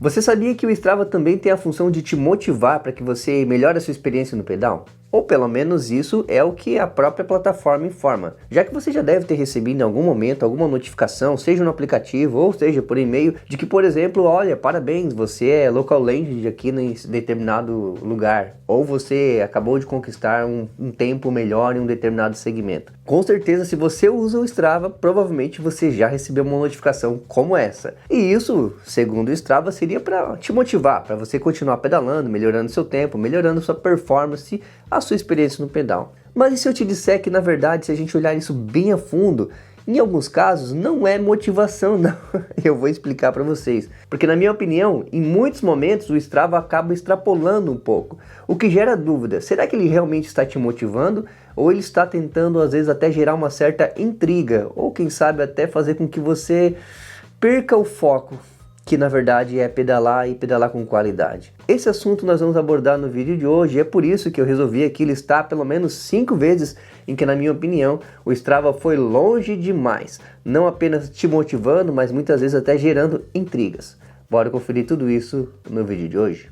Você sabia que o Strava também tem a função de te motivar para que você melhore a sua experiência no pedal? Ou pelo menos isso é o que a própria plataforma informa, já que você já deve ter recebido em algum momento alguma notificação, seja no aplicativo ou seja por e-mail, de que, por exemplo, olha, parabéns, você é local legend aqui nesse determinado lugar, ou você acabou de conquistar um tempo melhor em um determinado segmento. Com certeza, se você usa o Strava, provavelmente você já recebeu uma notificação como essa. E isso, segundo o Strava, seria para te motivar, para você continuar pedalando, melhorando seu tempo, melhorando sua performance, a sua experiência no pedal. Mas e se eu te disser que, na verdade, se a gente olhar isso bem a fundo, em alguns casos não é motivação, não. Eu vou explicar para vocês. Porque, na minha opinião, em muitos momentos o Strava acaba extrapolando um pouco, o que gera dúvida. Será que ele realmente está te motivando? Ou ele está tentando, às vezes, até gerar uma certa intriga? Ou, quem sabe, até fazer com que você perca o foco, que na verdade é pedalar e pedalar com qualidade. Esse assunto nós vamos abordar no vídeo de hoje, e é por isso que eu resolvi aqui listar pelo menos 5 vezes em que, na minha opinião, o Strava foi longe demais, não apenas te motivando, mas muitas vezes até gerando intrigas. Bora conferir tudo isso no vídeo de hoje.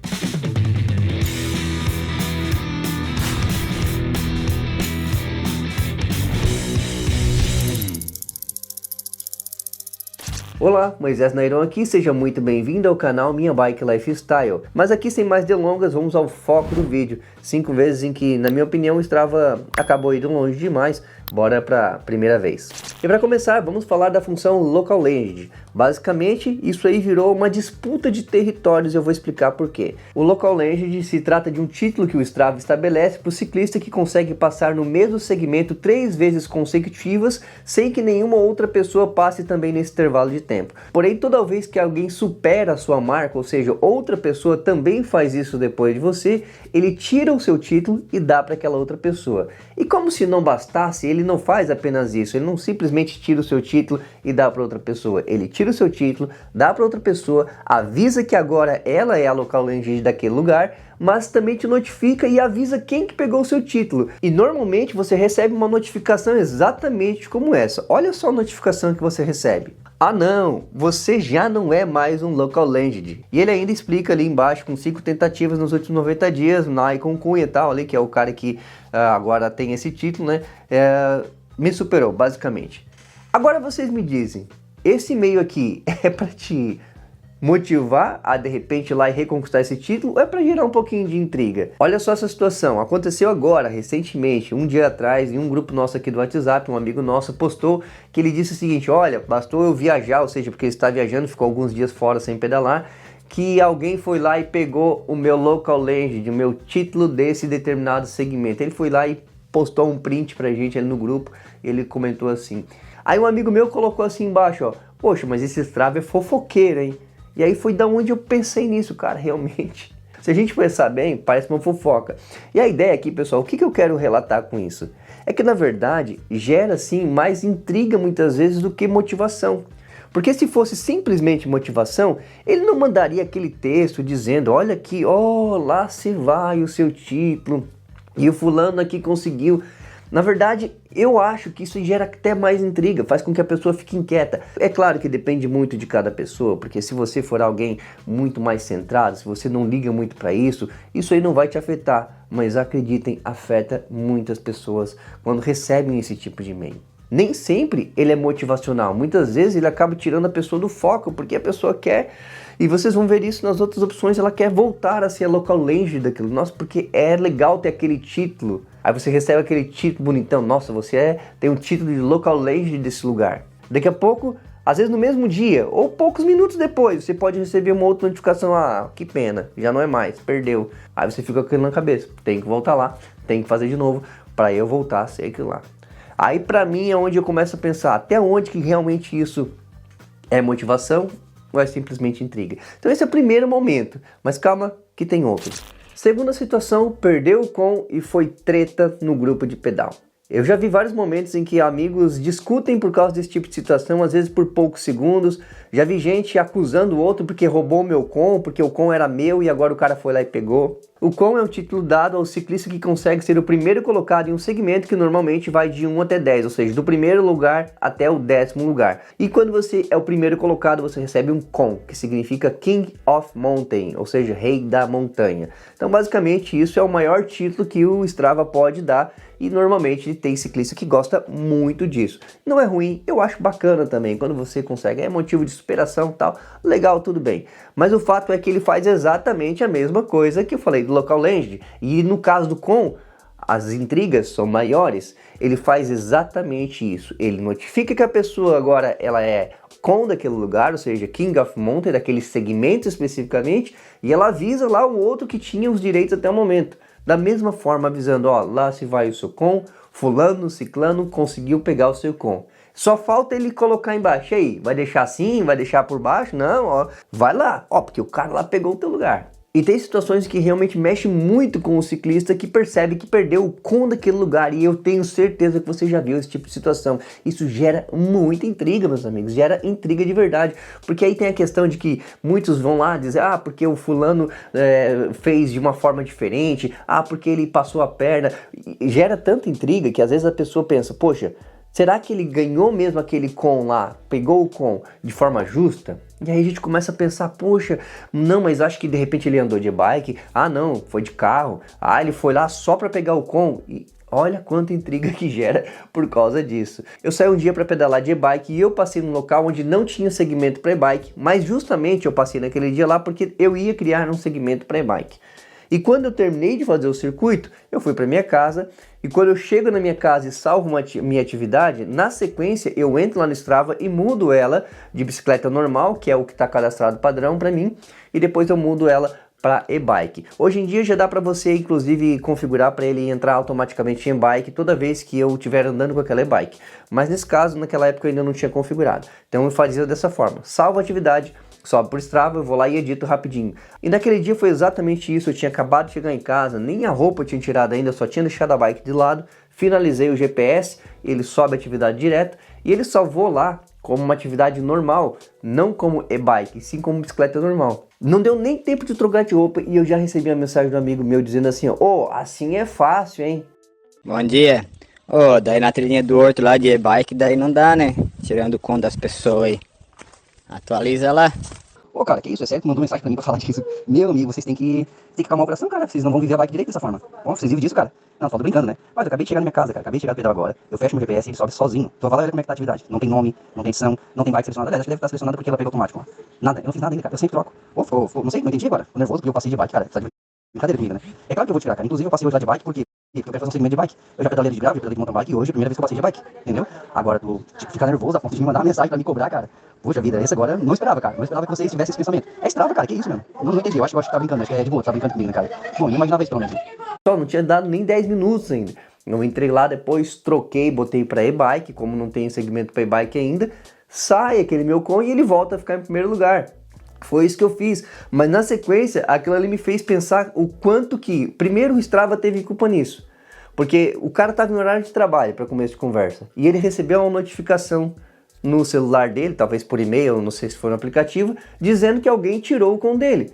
Olá, Moisés Nairon aqui, seja muito bem-vindo ao canal Minha Bike Lifestyle. Mas aqui, sem mais delongas, vamos ao foco do vídeo. 5 vezes em que, na minha opinião, o Strava acabou indo longe demais. Bora para a primeira vez. E para começar, vamos falar da função Local Legend. Basicamente, isso aí virou uma disputa de territórios e eu vou explicar por quê. O Local Legend se trata de um título que o Strava estabelece para o ciclista que consegue passar no mesmo segmento 3 vezes consecutivas, sem que nenhuma outra pessoa passe também nesse intervalo de tempo. Porém, toda vez que alguém supera a sua marca, ou seja, outra pessoa também faz isso depois de você, ele tira o seu título e dá para aquela outra pessoa. E como se não bastasse, ele não faz apenas isso, ele não simplesmente tira o seu título e dá para outra pessoa, ele tira o seu título, dá para outra pessoa, avisa que agora ela é a local legend daquele lugar, mas também te notifica e avisa quem que pegou o seu título. E normalmente você recebe uma notificação exatamente como essa. Olha só a notificação que você recebe. Ah não, você já não é mais um local legend. E ele ainda explica ali embaixo com 5 tentativas nos últimos 90 dias, Naikon Cunha e tal, ali, que é o cara que agora tem esse título, né? Me superou, basicamente. Agora vocês me dizem, esse e-mail aqui é para te motivar a de repente ir lá e reconquistar esse título, ou é para gerar um pouquinho de intriga? Olha só essa situação, aconteceu agora, recentemente, um dia atrás, em um grupo nosso aqui do WhatsApp, um amigo nosso postou que ele disse o seguinte: olha, bastou eu viajar, ou seja, porque ele está viajando, ficou alguns dias fora sem pedalar, que alguém foi lá e pegou o meu local legend, o meu título desse determinado segmento. Ele foi lá e postou um print pra gente ali no grupo, e ele comentou assim. Aí um amigo meu colocou assim embaixo, ó, poxa, mas esse Strava é fofoqueiro, hein? E aí foi da onde eu pensei nisso, cara, realmente. Se a gente pensar bem, parece uma fofoca. E a ideia aqui, pessoal, o que eu quero relatar com isso? É que, na verdade, gera, sim, mais intriga muitas vezes do que motivação. Porque se fosse simplesmente motivação, ele não mandaria aquele texto dizendo, olha aqui, ó, lá se vai o seu título, e o fulano aqui conseguiu. Na verdade, eu acho que isso gera até mais intriga, faz com que a pessoa fique inquieta. É claro que depende muito de cada pessoa, porque se você for alguém muito mais centrado, se você não liga muito para isso, isso aí não vai te afetar. Mas acreditem, afeta muitas pessoas quando recebem esse tipo de e-mail. Nem sempre ele é motivacional, muitas vezes ele acaba tirando a pessoa do foco, porque a pessoa quer, e vocês vão ver isso nas outras opções, ela quer voltar a ser a local legend daquilo. Nossa, porque é legal ter aquele título. Aí você recebe aquele título bonitão, nossa, você tem um título de local legend desse lugar. Daqui a pouco, às vezes no mesmo dia, ou poucos minutos depois, você pode receber uma outra notificação, ah, que pena, já não é mais, perdeu. Aí você fica com aquilo na cabeça, tem que voltar lá, tem que fazer de novo, para eu voltar a ser aquilo lá. Aí pra mim é onde eu começo a pensar, até onde que realmente isso é motivação ou é simplesmente intriga. Então esse é o primeiro momento, mas calma que tem outros. Segunda situação, perdeu com e foi treta no grupo de pedal. Eu já vi vários momentos em que amigos discutem por causa desse tipo de situação, às vezes por poucos segundos. Já vi gente acusando o outro porque roubou o meu com, porque o com era meu e agora o cara foi lá e pegou. O com é um título dado ao ciclista que consegue ser o primeiro colocado em um segmento que normalmente vai de 1 até 10, ou seja, do primeiro lugar até o 10º lugar. E quando você é o primeiro colocado, você recebe um com, que significa King of Mountain, ou seja, rei da montanha. Então basicamente isso é o maior título que o Strava pode dar, e normalmente tem ciclista que gosta muito disso. Não é ruim, eu acho bacana também, quando você consegue, é motivo de superação e tal, legal, tudo bem. Mas o fato é que ele faz exatamente a mesma coisa que eu falei do Local Legend, e no caso do com, as intrigas são maiores, ele faz exatamente isso. Ele notifica que a pessoa agora ela é com daquele lugar, ou seja, King of Mountain, daquele segmento especificamente, e ela avisa lá o outro que tinha os direitos até o momento. Da mesma forma avisando, ó, lá se vai o seu com, fulano, ciclano conseguiu pegar o seu com. Só falta ele colocar embaixo. E aí, vai deixar assim, vai deixar por baixo? Não, ó, vai lá, ó, porque o cara lá pegou o teu lugar. E tem situações que realmente mexem muito com o ciclista que percebe que perdeu o com daquele lugar, e eu tenho certeza que você já viu esse tipo de situação. Isso gera muita intriga, meus amigos, gera intriga de verdade, porque aí tem a questão de que muitos vão lá dizer, ah, porque o fulano fez de uma forma diferente, ah, porque ele passou a perna, e gera tanta intriga que às vezes a pessoa pensa, poxa, será que ele ganhou mesmo aquele com lá, pegou o com de forma justa? E aí a gente começa a pensar, poxa, não, mas acho que de repente ele andou de bike, ah não, foi de carro, ah ele foi lá só para pegar o com, e olha quanta intriga que gera por causa disso. Eu saí um dia para pedalar de e-bike e eu passei num local onde não tinha segmento para e-bike, mas justamente eu passei naquele dia lá porque eu ia criar um segmento para e-bike. E quando eu terminei de fazer o circuito, eu fui para minha casa, e quando eu chego na minha casa e salvo minha atividade, na sequência eu entro lá no Strava e mudo ela de bicicleta normal, que é o que está cadastrado padrão para mim, e depois eu mudo ela para e-bike. Hoje em dia já dá para você inclusive configurar para ele entrar automaticamente em e-bike toda vez que eu estiver andando com aquela e-bike. Mas nesse caso, naquela época eu ainda não tinha configurado. Então eu fazia dessa forma, salvo a atividade, sobe por Strava, eu vou lá e edito rapidinho. E naquele dia foi exatamente isso, eu tinha acabado de chegar em casa, nem a roupa eu tinha tirado ainda, eu só tinha deixado a bike de lado, finalizei o GPS, ele sobe a atividade direta, e ele salvou lá como uma atividade normal, não como e-bike, sim como bicicleta normal. Não deu nem tempo de trocar de roupa e eu já recebi uma mensagem do amigo meu dizendo assim, ó, assim é fácil, hein? Bom dia. Daí na trilhinha do horto lá de e-bike, daí não dá, né? Tirando conta das pessoas aí. Atualiza lá. Ô, cara, que isso? É sério que mandou mensagem pra mim pra falar disso? Meu amigo, vocês têm que calmar o coração, cara. Vocês não vão viver a bike direito dessa forma. Bom, vocês vivem disso, cara? Não, tô brincando, né? Mas eu acabei de chegar na minha casa, cara. Acabei de chegar do pedal agora. Eu fecho meu GPS e ele sobe sozinho. Então vai lá ver como é que tá a atividade. Não tem nome, não tem edição, não tem bike selecionada. Aliás, acho que deve estar selecionada porque ela pegou automático, ó. Nada, eu não fiz nada ainda, cara. Eu sempre troco. Não sei, não entendi agora. Tô nervoso porque eu passei de bike, cara. Tá de brincadeira comigo, né? É claro que eu vou tirar, cara. Inclusive eu passei hoje lá de bike porque eu quero fazer um segmento de bike. Eu já pedalei de gravel, pedalei de mountain bike e hoje é a primeira vez que eu passei de bike, entendeu? Agora tu ficar nervoso a ponto de me mandar uma mensagem pra me cobrar, cara. Poxa vida, esse agora eu não esperava, cara. Não esperava que vocês tivessem esse pensamento. É Strava, cara, que isso mesmo? Não entendi, eu acho que tá brincando, acho que é de boa, tá brincando comigo, né, cara? Bom, eu imaginava isso pelo menos. Só não tinha dado nem 10 minutos ainda. Eu entrei lá depois, troquei, botei para e-bike, como não tem segmento para e-bike ainda, sai aquele meu com e ele volta a ficar em primeiro lugar. Foi isso que eu fiz, mas na sequência aquilo ali me fez pensar o quanto que, primeiro o Strava teve culpa nisso, porque o cara estava em horário de trabalho para começo de conversa, e ele recebeu uma notificação no celular dele, talvez por e-mail, não sei se foi no aplicativo, dizendo que alguém tirou o com dele.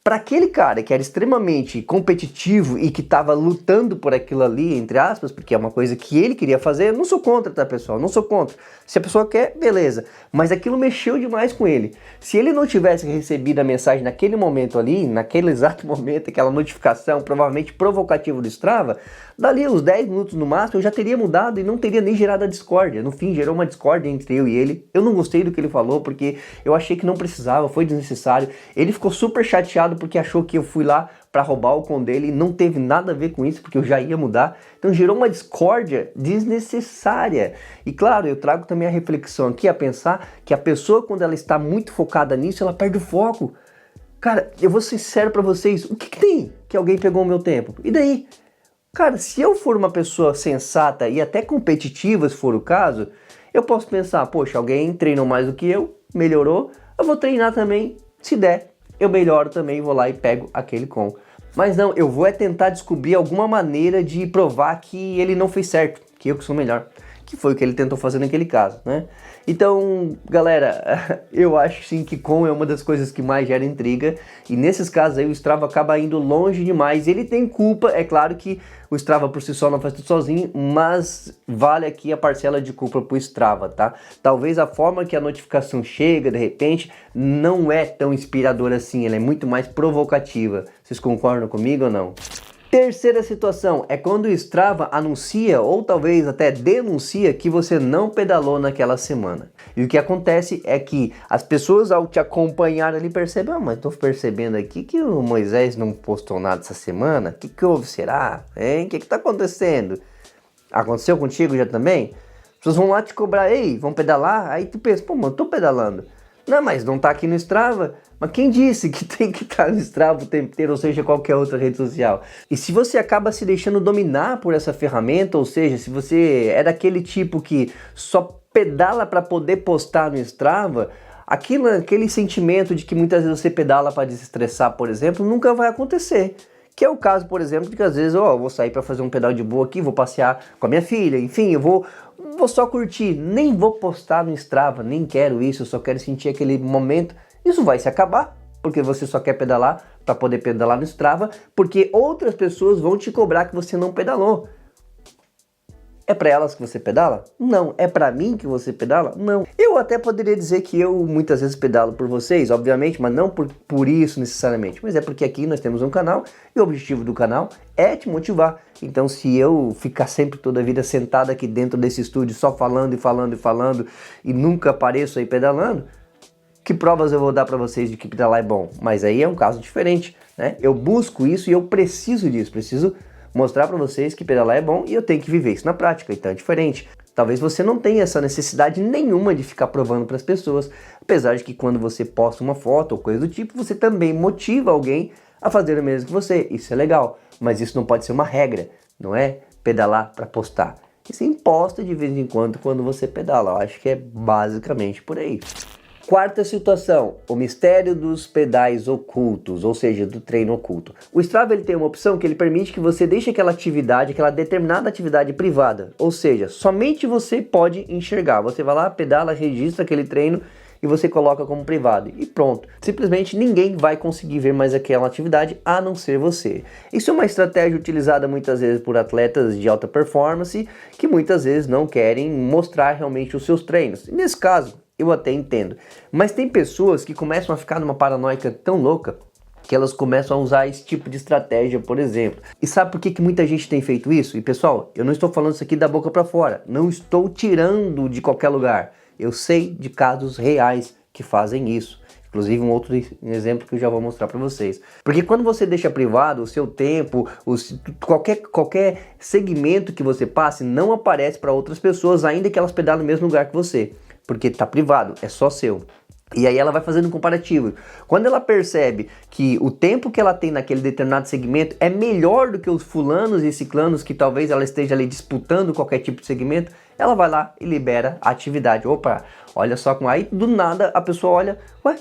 Para aquele cara que era extremamente competitivo e que estava lutando por aquilo ali, entre aspas, porque é uma coisa que ele queria fazer, eu não sou contra, tá, pessoal? Não sou contra. Se a pessoa quer, beleza. Mas aquilo mexeu demais com ele. Se ele não tivesse recebido a mensagem naquele momento ali, naquele exato momento, aquela notificação provavelmente provocativa do Strava, dali uns 10 minutos no máximo eu já teria mudado e não teria nem gerado a discórdia. No fim, gerou uma discórdia entre eu e ele. Eu não gostei do que ele falou porque eu achei que não precisava, foi desnecessário. Ele ficou super chateado porque achou que eu fui lá para roubar o com dele e não teve nada a ver com isso, porque eu já ia mudar. Então gerou uma discórdia desnecessária. E claro, eu trago também a reflexão aqui a pensar que a pessoa, quando ela está muito focada nisso, ela perde o foco. Cara, eu vou ser sincero para vocês, o que tem que alguém pegou o meu tempo? E daí? Cara, se eu for uma pessoa sensata e até competitiva, se for o caso, eu posso pensar, poxa, alguém treinou mais do que eu, melhorou, eu vou treinar também, se der. Eu melhoro também, vou lá e pego aquele com. Mas não, eu vou tentar descobrir alguma maneira de provar que ele não fez certo, que eu que sou melhor, que foi o que ele tentou fazer naquele caso, né? Então, galera, eu acho sim que com é uma das coisas que mais gera intriga, e nesses casos aí o Strava acaba indo longe demais. Ele tem culpa, é claro que o Strava por si só não faz tudo sozinho, mas vale aqui a parcela de culpa pro Strava, tá? Talvez a forma que a notificação chega, de repente, não é tão inspiradora assim, ela é muito mais provocativa. Vocês concordam comigo ou não? Terceira situação é quando o Strava anuncia ou talvez até denuncia que você não pedalou naquela semana. E o que acontece é que as pessoas ao te acompanhar ali percebem, mas estou percebendo aqui que o Moisés não postou nada essa semana, o que houve, será? Hein? O que está acontecendo? Aconteceu contigo já também? As pessoas vão lá te cobrar, ei, vão pedalar? Aí tu pensa, pô, mano, eu tô pedalando. Não, mas não tá aqui no Strava. Mas quem disse que tem que estar no Strava o tempo inteiro, ou seja, qualquer outra rede social? E se você acaba se deixando dominar por essa ferramenta, ou seja, se você é daquele tipo que só pedala para poder postar no Strava, aquele sentimento de que muitas vezes você pedala para desestressar, por exemplo, nunca vai acontecer. Que é o caso, por exemplo, de que às vezes eu vou sair para fazer um pedal de boa aqui, vou passear com a minha filha, enfim, eu vou só curtir, nem vou postar no Strava, nem quero isso, eu só quero sentir aquele momento. Isso vai se acabar, porque você só quer pedalar para poder pedalar no Strava, porque outras pessoas vão te cobrar que você não pedalou. É para elas que você pedala? Não. É para mim que você pedala? Não. Eu até poderia dizer que eu muitas vezes pedalo por vocês, obviamente, mas não por isso necessariamente. Mas é porque aqui nós temos um canal e o objetivo do canal é te motivar. Então se eu ficar sempre toda a vida sentado aqui dentro desse estúdio só falando e falando e falando e nunca apareço aí pedalando, que provas eu vou dar para vocês de que pedalar é bom? Mas aí é um caso diferente, né? Eu busco isso e eu preciso disso, preciso mostrar para vocês que pedalar é bom e eu tenho que viver isso na prática, então é diferente. Talvez você não tenha essa necessidade nenhuma de ficar provando para as pessoas, apesar de que quando você posta uma foto ou coisa do tipo, você também motiva alguém a fazer o mesmo que você, isso é legal, mas isso não pode ser uma regra, não é pedalar para postar. E sim, posta de vez em quando você pedala, eu acho que é basicamente por aí. Quarta situação, o mistério dos pedais ocultos, ou seja, do treino oculto. O Strava ele tem uma opção que ele permite que você deixe aquela atividade, aquela determinada atividade privada, ou seja, somente você pode enxergar. Você vai lá, pedala, registra aquele treino e você coloca como privado e pronto. Simplesmente ninguém vai conseguir ver mais aquela atividade a não ser você. Isso é uma estratégia utilizada muitas vezes por atletas de alta performance que muitas vezes não querem mostrar realmente os seus treinos. E nesse caso, eu até entendo, mas tem pessoas que começam a ficar numa paranoica tão louca que elas começam a usar esse tipo de estratégia, por exemplo. E sabe por que muita gente tem feito isso? E pessoal, eu não estou falando isso aqui da boca para fora, não estou tirando de qualquer lugar. Eu sei de casos reais que fazem isso. Inclusive um outro exemplo que eu já vou mostrar para vocês. Porque quando você deixa privado o seu tempo, qualquer segmento que você passe não aparece para outras pessoas, ainda que elas pedalem no mesmo lugar que você. Porque tá privado, é só seu. E aí ela vai fazendo um comparativo. Quando ela percebe que o tempo que ela tem naquele determinado segmento é melhor do que os fulanos e ciclanos que talvez ela esteja ali disputando qualquer tipo de segmento, ela vai lá e libera a atividade. Opa, olha só como aí do nada a pessoa olha, ué,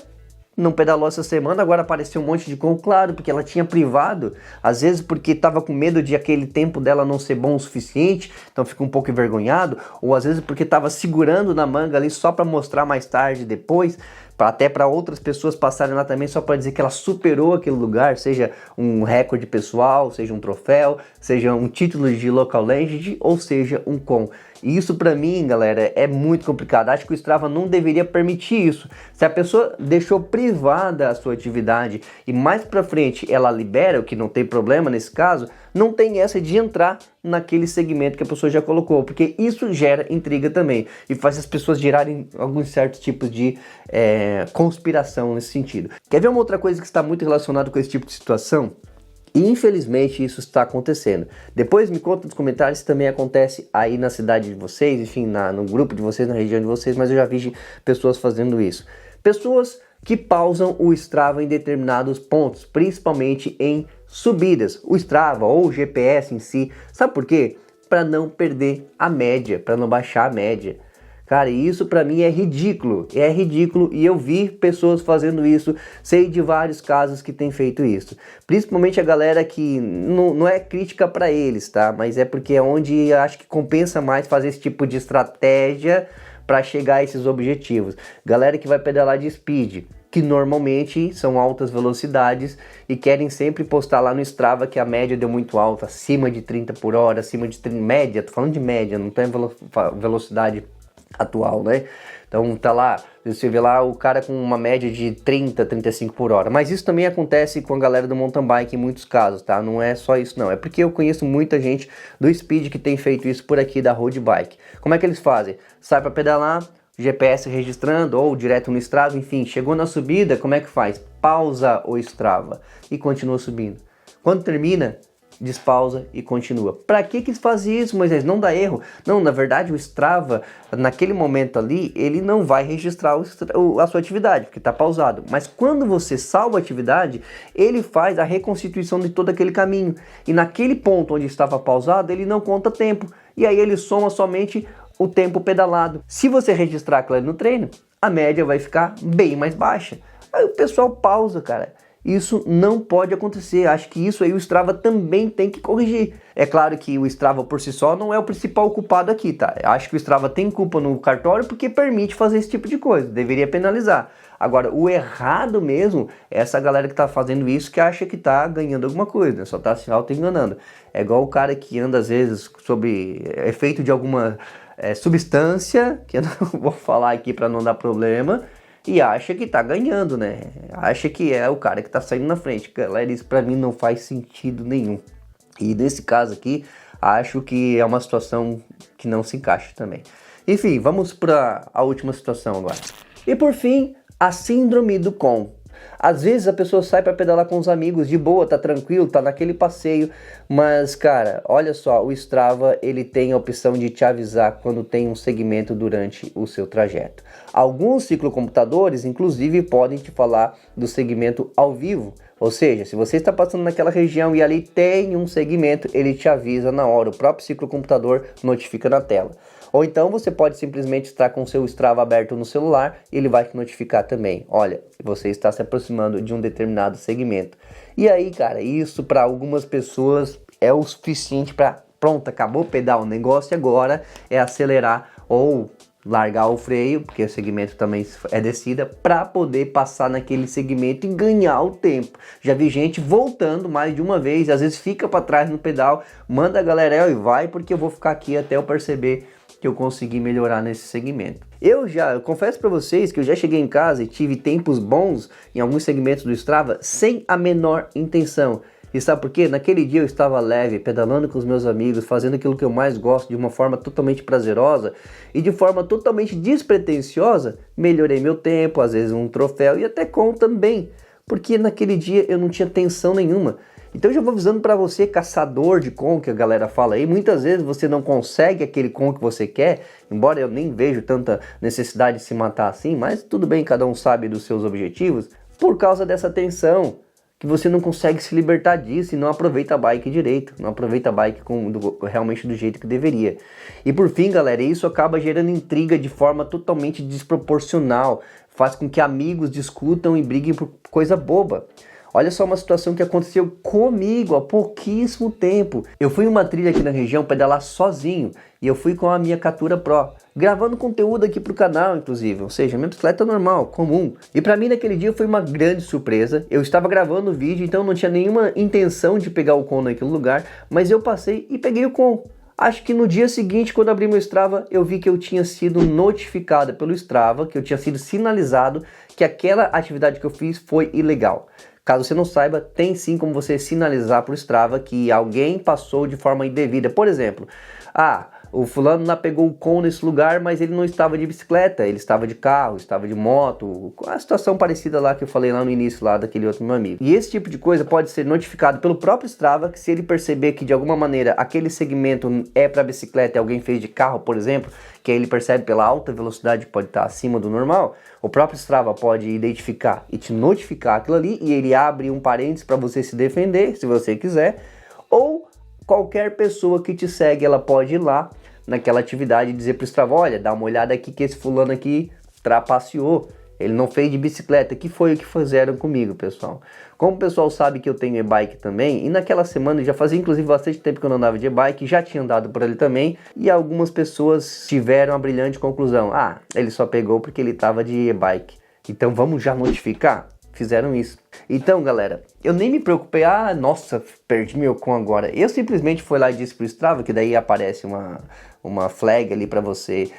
não pedalou essa semana, agora apareceu um monte de com, claro, porque ela tinha privado, às vezes porque estava com medo de aquele tempo dela não ser bom o suficiente, então fica um pouco envergonhado, ou às vezes porque estava segurando na manga ali só para mostrar mais tarde, depois, até para outras pessoas passarem lá também só para dizer que ela superou aquele lugar, seja um recorde pessoal, seja um troféu, seja um título de local legend, ou seja um com. E isso para mim, galera, é muito complicado. Acho que o Strava não deveria permitir isso. Se a pessoa deixou privada a sua atividade e mais para frente ela libera, o que não tem problema nesse caso, não tem essa de entrar naquele segmento que a pessoa já colocou, porque isso gera intriga também e faz as pessoas gerarem alguns certos tipos de conspiração nesse sentido. Quer ver uma outra coisa que está muito relacionada com esse tipo de situação? E infelizmente isso está acontecendo. Depois me conta nos comentários se também acontece aí na cidade de vocês, enfim, no grupo de vocês, na região de vocês, mas eu já vi pessoas fazendo isso. Pessoas que pausam o Strava em determinados pontos, principalmente em subidas. O Strava ou o GPS em si, sabe por quê? Para não perder a média, para não baixar a média. Cara, isso pra mim é ridículo e eu vi pessoas fazendo isso, sei de vários casos que tem feito isso. Principalmente a galera que não é crítica pra eles, tá? Mas é porque é onde acho que compensa mais fazer esse tipo de estratégia para chegar a esses objetivos. Galera que vai pedalar de speed, que normalmente são altas velocidades e querem sempre postar lá no Strava que a média deu muito alta, acima de 30 por hora, acima de 30, média, tô falando de média, não tem velocidade atual, né? Então tá lá, você vê lá o cara com uma média de 30, 35 por hora. Mas isso também acontece com a galera do mountain bike em muitos casos, tá? Não é só isso não, é porque eu conheço muita gente do speed que tem feito isso por aqui da road bike. Como é que eles fazem? Sai para pedalar, GPS registrando ou direto no Strava, enfim, chegou na subida, como é que faz? Pausa o Strava e continua subindo. Quando termina, despausa e continua. Para que fazem isso, Moisés? Não dá erro? Não, na verdade o Strava, naquele momento ali, ele não vai registrar a sua atividade, porque está pausado. Mas quando você salva a atividade, ele faz a reconstituição de todo aquele caminho. E naquele ponto onde estava pausado, ele não conta tempo. E aí ele soma somente o tempo pedalado. Se você registrar aquilo no treino, a média vai ficar bem mais baixa. Aí o pessoal pausa, cara. Isso não pode acontecer. Acho que isso aí o Strava também tem que corrigir. É claro que o Strava por si só não é o principal culpado aqui, tá? Acho que o Strava tem culpa no cartório porque permite fazer esse tipo de coisa. Deveria penalizar. Agora, o errado mesmo é essa galera que tá fazendo isso que acha que tá ganhando alguma coisa, né? Só tá se auto-enganando. É igual o cara que anda às vezes sob efeito de alguma substância, que eu não vou falar aqui para não dar problema, e acha que tá ganhando, né? Acha que é o cara que tá saindo na frente. Galera, isso pra mim não faz sentido nenhum. E nesse caso aqui, acho que é uma situação que não se encaixa também. Enfim, vamos para a última situação agora. E por fim, a síndrome do com. Às vezes a pessoa sai para pedalar com os amigos de boa, tá tranquilo, tá naquele passeio, mas cara, olha só, o Strava ele tem a opção de te avisar quando tem um segmento durante o seu trajeto. Alguns ciclocomputadores inclusive podem te falar do segmento ao vivo, ou seja, se você está passando naquela região e ali tem um segmento, ele te avisa na hora, o próprio ciclocomputador notifica na tela. Ou então você pode simplesmente estar com o seu Strava aberto no celular e ele vai te notificar também. Olha, você está se aproximando de um determinado segmento. E aí, cara, isso para algumas pessoas é o suficiente para, pronto, acabou o pedal. O negócio agora é acelerar ou largar o freio, porque o segmento também é descida, para poder passar naquele segmento e ganhar o tempo. Já vi gente voltando mais de uma vez, às vezes fica para trás no pedal, manda a galera e vai, porque eu vou ficar aqui até eu perceber que eu consegui melhorar nesse segmento. Eu confesso para vocês que eu já cheguei em casa e tive tempos bons em alguns segmentos do Strava sem a menor intenção. E sabe por quê? Naquele dia eu estava leve, pedalando com os meus amigos, fazendo aquilo que eu mais gosto de uma forma totalmente prazerosa e de forma totalmente despretensiosa, melhorei meu tempo, às vezes um troféu e até com também, porque naquele dia eu não tinha tensão nenhuma. Então eu já vou avisando para você, caçador de com que a galera fala aí, muitas vezes você não consegue aquele com que você quer, embora eu nem vejo tanta necessidade de se matar assim, mas tudo bem, cada um sabe dos seus objetivos, por causa dessa tensão, que você não consegue se libertar disso e não aproveita a bike direito, não aproveita a bike realmente do jeito que deveria. E por fim, galera, isso acaba gerando intriga de forma totalmente desproporcional, faz com que amigos discutam e briguem por coisa boba. Olha só uma situação que aconteceu comigo há pouquíssimo tempo. Eu fui em uma trilha aqui na região pedalar sozinho e eu fui com a minha Katura Pro, gravando conteúdo aqui pro canal inclusive, ou seja, minha bicicleta normal, comum. E pra mim naquele dia foi uma grande surpresa. Eu estava gravando o vídeo, então não tinha nenhuma intenção de pegar o com naquele lugar, mas eu passei e peguei o com. Acho que no dia seguinte, quando abri meu Strava, eu vi que eu tinha sido notificado pelo Strava, que eu tinha sido sinalizado que aquela atividade que eu fiz foi ilegal. Caso você não saiba, tem sim como você sinalizar para o Strava que alguém passou de forma indevida. Por exemplo, o fulano lá pegou o com nesse lugar, mas ele não estava de bicicleta, ele estava de carro, estava de moto, a situação parecida lá que eu falei lá no início lá daquele outro meu amigo. E esse tipo de coisa pode ser notificado pelo próprio Strava, que se ele perceber que de alguma maneira aquele segmento é para bicicleta e alguém fez de carro, por exemplo, que aí ele percebe pela alta velocidade que pode estar acima do normal, o próprio Strava pode identificar e te notificar aquilo ali e ele abre um parênteses para você se defender, se você quiser, ou qualquer pessoa que te segue, ela pode ir lá, naquela atividade e dizer pro Strava, olha, dá uma olhada aqui que esse fulano aqui trapaceou. Ele não fez de bicicleta, que foi o que fizeram comigo, pessoal. Como o pessoal sabe que eu tenho e-bike também, e naquela semana, já fazia inclusive bastante tempo que eu não andava de e-bike, já tinha andado por ali também, e algumas pessoas tiveram a brilhante conclusão, ah, ele só pegou porque ele estava de e-bike, então vamos já notificar? Fizeram isso. Então, galera, eu nem me preocupei, ah, nossa, perdi meu com agora. Eu simplesmente fui lá e disse pro Strava, que daí aparece uma flag ali para você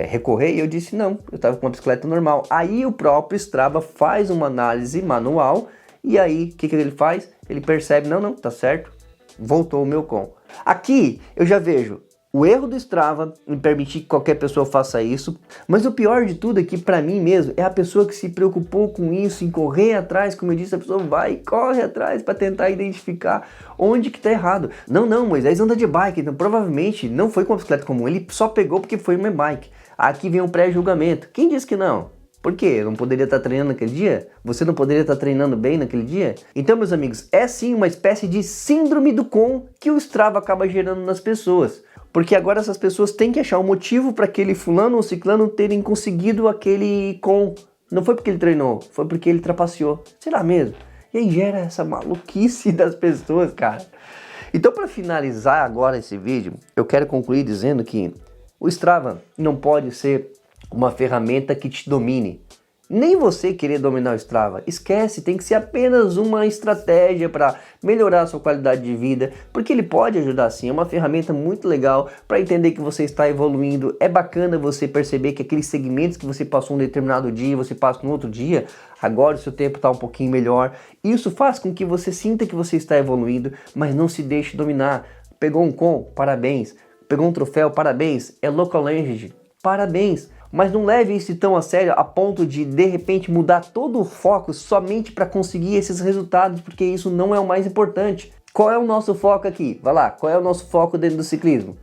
recorrer, e eu disse não, eu tava com uma bicicleta normal. Aí o próprio Strava faz uma análise manual, e aí, o que ele faz? Ele percebe, não, tá certo, voltou o meu com. Aqui, eu já vejo o erro do Strava em permitir que qualquer pessoa faça isso, mas o pior de tudo é que para mim mesmo é a pessoa que se preocupou com isso, em correr atrás, como eu disse, a pessoa vai e corre atrás para tentar identificar onde que tá errado. Não, Moisés anda de bike, então provavelmente não foi com a bicicleta comum, ele só pegou porque foi uma bike. Aqui vem um pré-julgamento. Quem disse que não? Por quê? Eu não poderia estar treinando naquele dia? Você não poderia estar treinando bem naquele dia? Então, meus amigos, é sim uma espécie de síndrome do com que o Strava acaba gerando nas pessoas. Porque agora essas pessoas têm que achar um motivo para aquele fulano ou ciclano terem conseguido aquele com. Não foi porque ele treinou, foi porque ele trapaceou. Será mesmo? E aí gera essa maluquice das pessoas, cara. Então, para finalizar agora esse vídeo, eu quero concluir dizendo que o Strava não pode ser uma ferramenta que te domine. Nem você querer dominar o Strava. Esquece, tem que ser apenas uma estratégia para melhorar a sua qualidade de vida, porque ele pode ajudar sim, é uma ferramenta muito legal para entender que você está evoluindo. É bacana você perceber que aqueles segmentos que você passou um determinado dia, você passa no outro dia, agora o seu tempo está um pouquinho melhor. Isso faz com que você sinta que você está evoluindo, mas não se deixe dominar. Pegou um com? Parabéns. Pegou um troféu? Parabéns. É Local Language? Parabéns. Mas não leve isso tão a sério a ponto de repente mudar todo o foco somente para conseguir esses resultados, porque isso não é o mais importante. Qual é o nosso foco aqui? Vai lá, qual é o nosso foco dentro do ciclismo?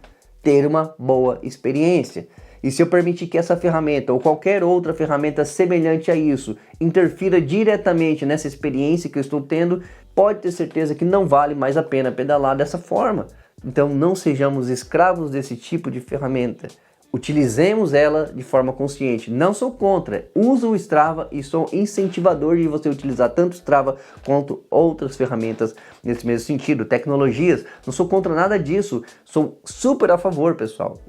Ter uma boa experiência. E se eu permitir que essa ferramenta ou qualquer outra ferramenta semelhante a isso interfira diretamente nessa experiência que eu estou tendo, pode ter certeza que não vale mais a pena pedalar dessa forma. Então não sejamos escravos desse tipo de ferramenta. Utilizemos ela de forma consciente. Não sou contra, uso o Strava e sou incentivador de você utilizar tanto o Strava quanto outras ferramentas nesse mesmo sentido, tecnologias. Não sou contra nada disso, sou super a favor, pessoal.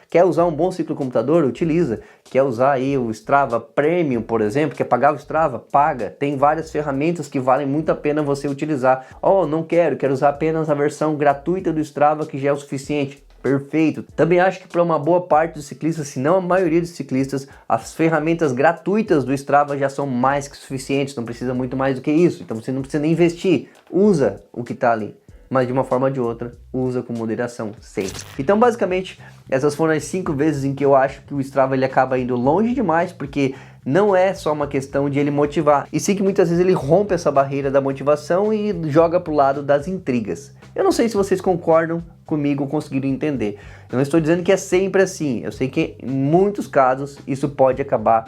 Quer usar um bom ciclocomputador? Utiliza. Quer usar aí o Strava Premium, por exemplo, quer pagar o Strava? Paga. Tem várias ferramentas que valem muito a pena você utilizar. Oh, não quero usar apenas a versão gratuita do Strava que já é o suficiente. Perfeito. Também acho que para uma boa parte dos ciclistas, se não a maioria dos ciclistas, as ferramentas gratuitas do Strava já são mais que suficientes, não precisa muito mais do que isso. Então você não precisa nem investir, usa o que está ali, mas de uma forma ou de outra, usa com moderação sempre. Então basicamente, essas foram as 5 vezes em que eu acho que o Strava ele acaba indo longe demais, porque não é só uma questão de ele motivar, e sim que muitas vezes ele rompe essa barreira da motivação e joga para o lado das intrigas. Eu não sei se vocês concordam comigo ou conseguiram entender. Eu não estou dizendo que é sempre assim. Eu sei que em muitos casos isso pode acabar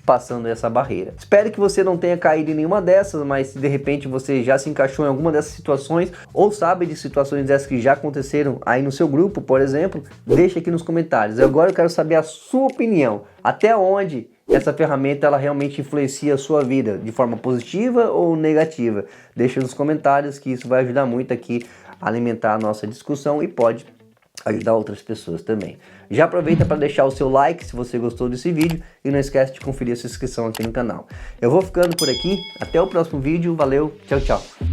passando essa barreira. Espero que você não tenha caído em nenhuma dessas, mas se de repente você já se encaixou em alguma dessas situações ou sabe de situações dessas que já aconteceram aí no seu grupo, por exemplo, deixa aqui nos comentários. Agora eu quero saber a sua opinião. Até onde essa ferramenta ela realmente influencia a sua vida, de forma positiva ou negativa? Deixa nos comentários que isso vai ajudar muito aqui a alimentar a nossa discussão e pode ajudar outras pessoas também. Já aproveita para deixar o seu like se você gostou desse vídeo e não esquece de conferir a sua inscrição aqui no canal. Eu vou ficando por aqui, até o próximo vídeo, valeu, tchau, tchau.